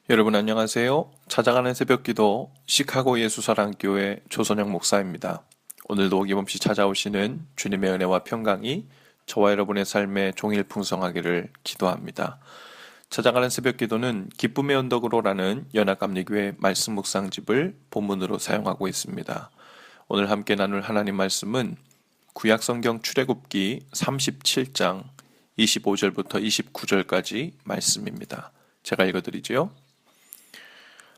여러분 안녕하세요. 찾아가는 새벽기도 시카고 예수사랑교회 조선영 목사입니다. 오늘도 어김없이 찾아오시는 주님의 은혜와 평강이 저와 여러분의 삶에 종일 풍성하기를 기도합니다. 찾아가는 새벽기도는 기쁨의 언덕으로라는 연합감리교회 말씀 묵상집을 본문으로 사용하고 있습니다. 오늘 함께 나눌 하나님 말씀은 구약성경 출애굽기 37장 25절부터 29절까지 말씀입니다. 제가 읽어드리죠.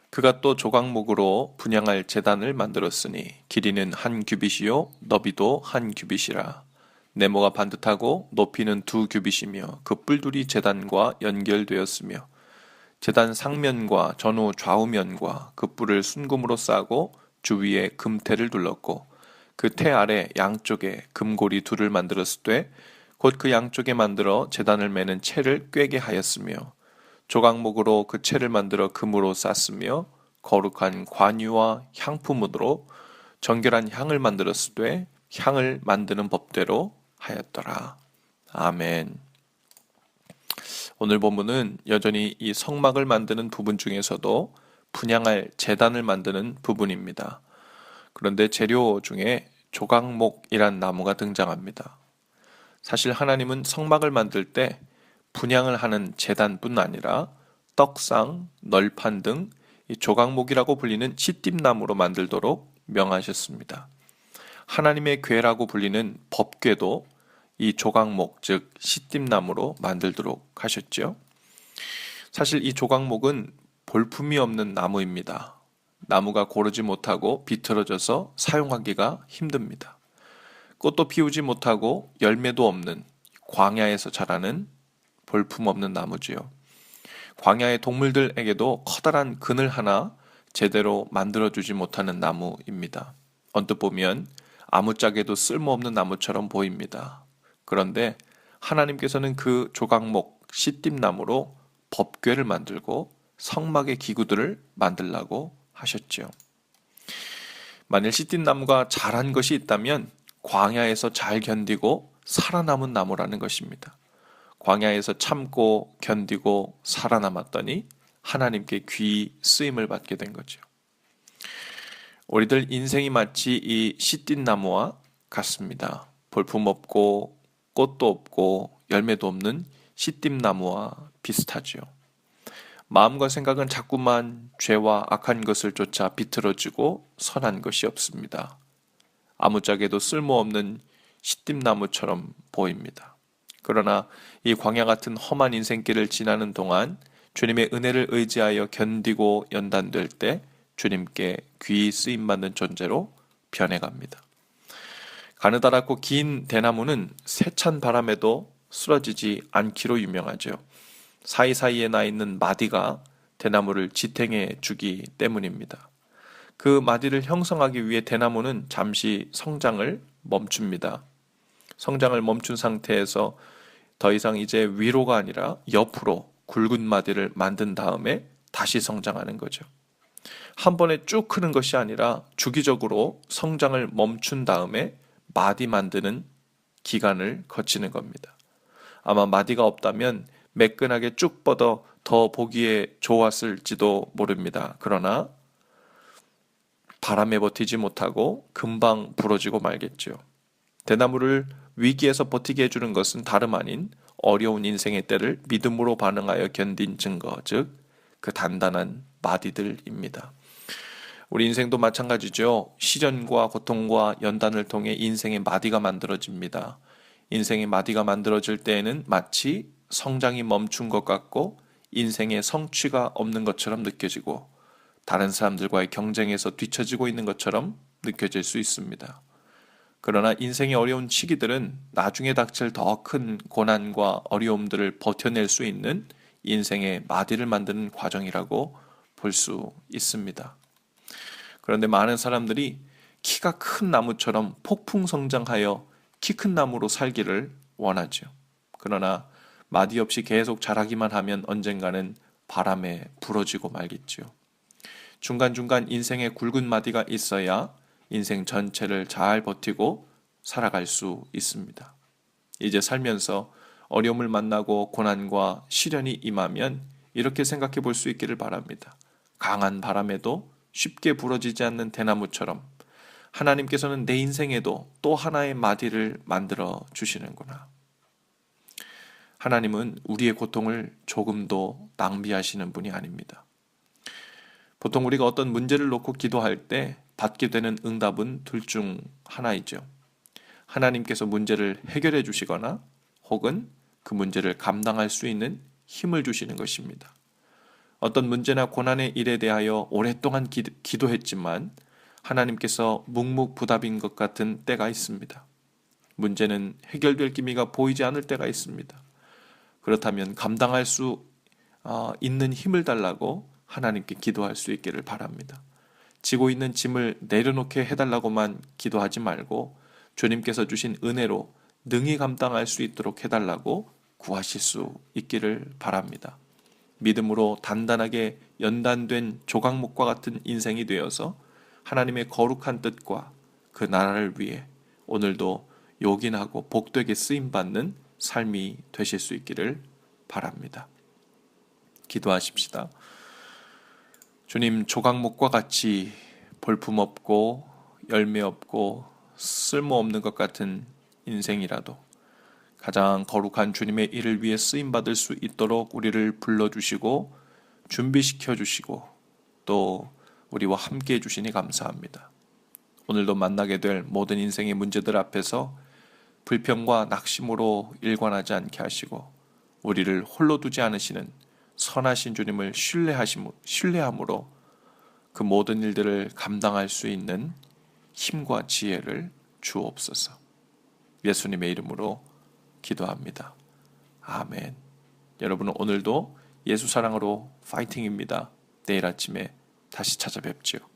그가 또 조각목으로 분향할 제단을 만들었으니 길이는 한 규빗이요 너비도 한 규빗이라. 네모가 반듯하고 높이는 2규빗이며 그 뿔들이 제단과 연결되었으며 제단 상면과 전후 좌우면과 그 뿔을 순금으로 싸고 주위에 금테를 둘렀고 그 테 아래 양쪽에 금고리 둘을 만들었으되 곧 그 양쪽에 만들어 제단을 매는 채를 꿰게 하였으며 조각목으로 그 채를 만들어 금으로 쌌으며 거룩한 관유와 향품으로 정결한 향을 만들었으되 향을 만드는 법대로 하였더라. 아멘. 오늘 본문은 여전히 이 성막을 만드는 부분 중에서도 분향할 제단을 만드는 부분입니다. 그런데 재료 중에 조각목이란 나무가 등장합니다. 사실 하나님은 성막을 만들 때 분향을 하는 제단뿐 아니라 떡상, 널판 등 이 조각목이라고 불리는 시띠나무로 만들도록 명하셨습니다. 하나님의 궤라고 불리는 법궤도 이 조각목, 즉 시띠나무로 만들도록 하셨죠. 사실 이 조각목은 볼품이 없는 나무입니다. 나무가 고르지 못하고 비틀어져서 사용하기가 힘듭니다. 꽃도 피우지 못하고 열매도 없는 광야에서 자라는 볼품없는 나무지요. 광야의 동물들에게도 커다란 그늘 하나 제대로 만들어주지 못하는 나무입니다. 언뜻 보면 아무짝에도 쓸모없는 나무처럼 보입니다. 그런데 하나님께서는 그 조각목 시띠나무로 법궤를 만들고 성막의 기구들을 만들라고 하셨죠. 만일 시띠나무가 자란 것이 있다면 광야에서 잘 견디고 살아남은 나무라는 것입니다. 광야에서 참고 견디고 살아남았더니 하나님께 귀히 쓰임을 받게 된 거죠. 우리들 인생이 마치 이 시띠나무와 같습니다. 볼품없고 꽃도 없고 열매도 없는 시띠나무와 비슷하죠. 마음과 생각은 자꾸만 죄와 악한 것을 쫓아 비틀어지고 선한 것이 없습니다. 아무짝에도 쓸모없는 시띠나무처럼 보입니다. 그러나 이 광야 같은 험한 인생길을 지나는 동안 주님의 은혜를 의지하여 견디고 연단될 때 주님께 귀히 쓰임받는 존재로 변해갑니다. 가느다랗고 긴 대나무는 세찬 바람에도 쓰러지지 않기로 유명하죠. 사이사이에 나 있는 마디가 대나무를 지탱해 주기 때문입니다. 그 마디를 형성하기 위해 대나무는 잠시 성장을 멈춥니다. 성장을 멈춘 상태에서 더 이상 이제 위로가 아니라 옆으로 굵은 마디를 만든 다음에 다시 성장하는 거죠. 한 번에 쭉 크는 것이 아니라 주기적으로 성장을 멈춘 다음에 마디 만드는 기간을 거치는 겁니다. 아마 마디가 없다면 매끈하게 쭉 뻗어 더 보기에 좋았을지도 모릅니다. 그러나 바람에 버티지 못하고 금방 부러지고 말겠죠. 대나무를 위기에서 버티게 해주는 것은 다름 아닌 어려운 인생의 때를 믿음으로 반응하여 견딘 증거, 즉 그 단단한 마디들입니다. 우리 인생도 마찬가지죠. 시련과 고통과 연단을 통해 인생의 마디가 만들어집니다. 인생의 마디가 만들어질 때에는 마치 성장이 멈춘 것 같고 인생의 성취가 없는 것처럼 느껴지고 다른 사람들과의 경쟁에서 뒤처지고 있는 것처럼 느껴질 수 있습니다. 그러나 인생의 어려운 시기들은 나중에 닥칠 더 큰 고난과 어려움들을 버텨낼 수 있는 인생의 마디를 만드는 과정이라고 볼 수 있습니다. 그런데 많은 사람들이 키가 큰 나무처럼 폭풍 성장하여 키 큰 나무로 살기를 원하죠. 그러나 마디 없이 계속 자라기만 하면 언젠가는 바람에 부러지고 말겠죠. 중간중간 인생의 굵은 마디가 있어야 인생 전체를 잘 버티고 살아갈 수 있습니다. 이제 살면서 어려움을 만나고 고난과 시련이 임하면 이렇게 생각해 볼 수 있기를 바랍니다. 강한 바람에도 쉽게 부러지지 않는 대나무처럼 하나님께서는 내 인생에도 또 하나의 마디를 만들어 주시는구나. 하나님은 우리의 고통을 조금도 낭비하시는 분이 아닙니다. 보통 우리가 어떤 문제를 놓고 기도할 때 받게 되는 응답은 둘 중 하나이죠. 하나님께서 문제를 해결해 주시거나 혹은 그 문제를 감당할 수 있는 힘을 주시는 것입니다. 어떤 문제나 고난의 일에 대하여 오랫동안 기도했지만 하나님께서 묵묵부답인 것 같은 때가 있습니다. 문제는 해결될 기미가 보이지 않을 때가 있습니다. 그렇다면 감당할 수 있는 힘을 달라고 하나님께 기도할 수 있기를 바랍니다. 지고 있는 짐을 내려놓게 해달라고만 기도하지 말고 주님께서 주신 은혜로 능히 감당할 수 있도록 해달라고 구하실 수 있기를 바랍니다. 믿음으로 단단하게 연단된 조각목과 같은 인생이 되어서 하나님의 거룩한 뜻과 그 나라를 위해 오늘도 요긴하고 복되게 쓰임받는 삶이 되실 수 있기를 바랍니다. 기도하십시다. 주님, 조각목과 같이 볼품없고 열매없고 쓸모없는 것 같은 인생이라도 가장 거룩한 주님의 일을 위해 쓰임받을 수 있도록 우리를 불러주시고 준비시켜 주시고 또 우리와 함께 해주시니 감사합니다. 오늘도 만나게 될 모든 인생의 문제들 앞에서 불평과 낙심으로 일관하지 않게 하시고 우리를 홀로 두지 않으시는 선하신 주님을 신뢰함으로 그 모든 일들을 감당할 수 있는 힘과 지혜를 주옵소서. 예수님의 이름으로 기도합니다. 아멘. 여러분은 오늘도 예수 사랑으로 파이팅입니다. 내일 아침에 다시 찾아뵙지요.